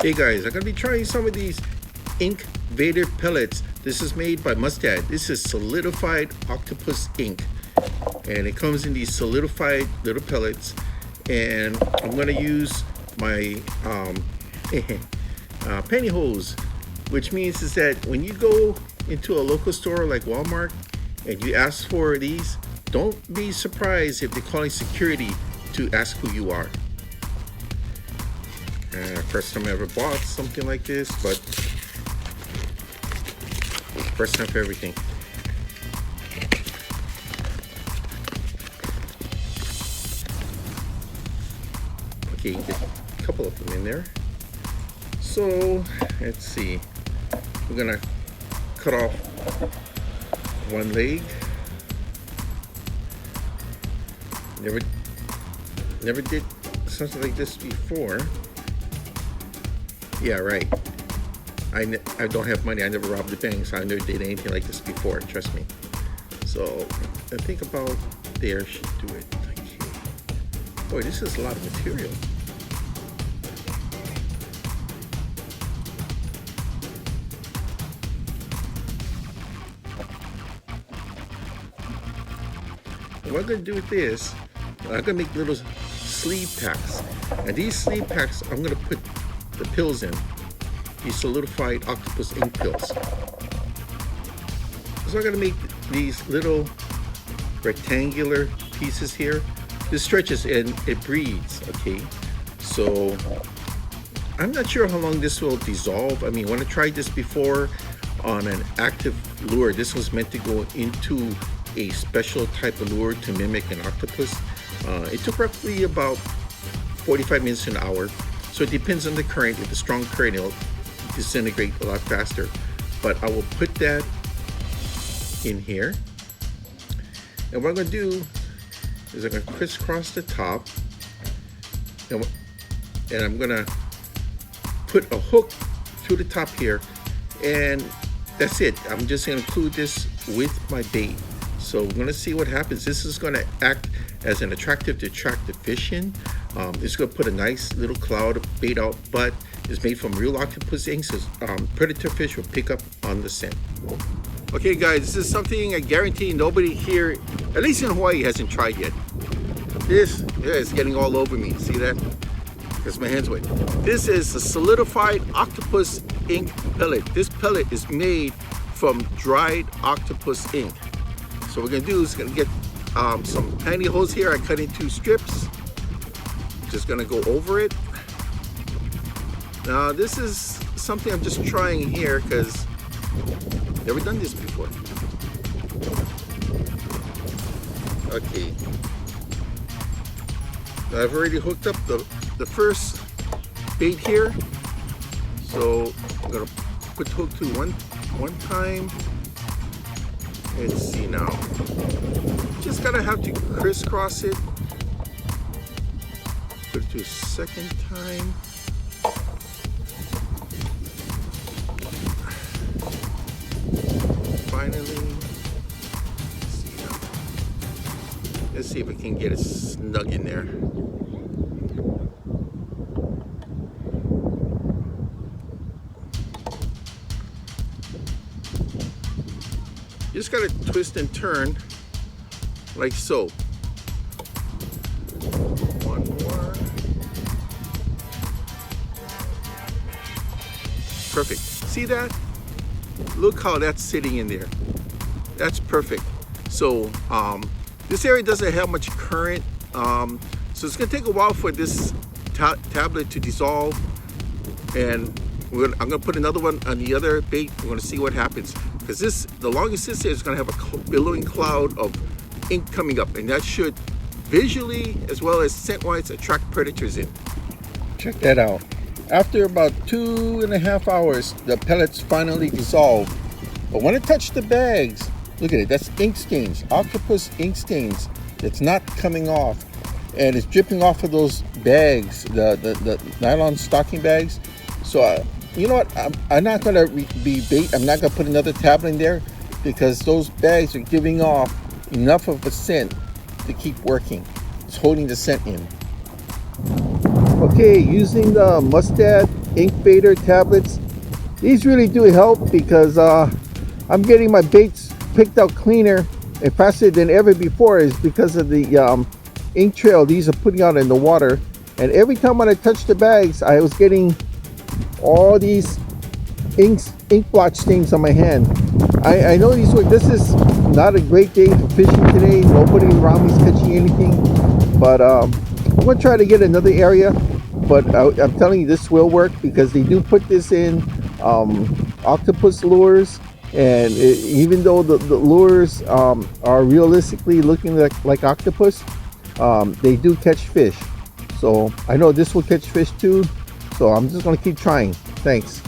Hey guys, I'm going to be trying some of these ink vader pellets. This is made by Mustad. This is solidified octopus ink, and it comes in these solidified little pellets. And I'm going to use my pantyhose, which means is that when you go into a local store like Walmart and you ask for these, don't be surprised if they're calling security to ask who you are. First time I ever bought something like this, but first time for everything. Okay, you get a couple of them in there. So let's see, we're gonna cut off one leg. Never did something like this before. Yeah, right. I don't have money. I never robbed a bank, so I never did anything like this before. Trust me. So I think about there should do it. Okay. Boy, this is a lot of material. What I'm gonna do with this, I'm gonna make little sleeve packs, and these sleeve packs I'm gonna put the pills in, these solidified octopus ink pills. So I'm gonna make these little rectangular pieces here. This stretches and it breathes. Okay, so I'm not sure how long this will dissolve. I mean, when I tried this before on an active lure, this was meant to go into a special type of lure to mimic an octopus. It took roughly about 45 minutes to an hour. So it depends on the current. If it's strong current, it'll disintegrate a lot faster. But I will put that in here. And what I'm gonna do is I'm gonna crisscross the top, and I'm gonna put a hook through the top here, and that's it. I'm just gonna include this with my bait. So we're gonna see what happens. This is gonna act as an attractive to attract the fish in. It's gonna put a nice little cloud of bait out, but it's made from real octopus ink, so predator fish will pick up on the scent. Okay guys, this is something I guarantee nobody here, at least in Hawaii, hasn't tried yet. This is getting all over me. See that? Because my hand's wet. This is a solidified octopus ink pellet. This pellet is made from dried octopus ink. So what we're gonna do is gonna get some pantyhose here. I cut into strips. Just gonna go over it. Now this is something I'm just trying here because never done this before. Okay. Now I've already hooked up the first bait here. So I'm gonna put the hook to one time. Let's see now. Just gotta have to crisscross it. Put it to a second time. Finally. Let's see if we can get it snug in there. You just gotta twist and turn like so. One more. Perfect. See that? Look how that's sitting in there. That's perfect. So this area doesn't have much current, so it's gonna take a while for this tablet to dissolve, and I'm gonna put another one on the other bait. We're gonna see what happens, because the longest this is gonna have a billowing cloud of ink coming up, and that should visually as well as scent-wise attract predators in. Check that out. After about 2.5 hours, the pellets finally dissolve. But when it touched the bags, look at it, that's ink stains, octopus ink stains. It's not coming off, and it's dripping off of those bags, the nylon stocking bags. So you know what, I'm not gonna be bait. I'm not gonna put another tablet in there, because those bags are giving off enough of a scent to keep working. It's holding the scent in. Okay, using the Mustad ink fader tablets. These really do help because I'm getting my baits picked out cleaner and faster than ever before, is because of the ink trail these are putting out in the water. And every time when I touch the bags, I was getting all these ink blotch stains on my hand. I know these work. This is not a great day for fishing today. Nobody around me is catching anything, but I'm gonna try to get another area. But I'm telling you, this will work because they do put this in octopus lures, and even though the lures are realistically looking like octopus, they do catch fish. So I know this will catch fish too, so I'm just gonna keep trying. Thanks.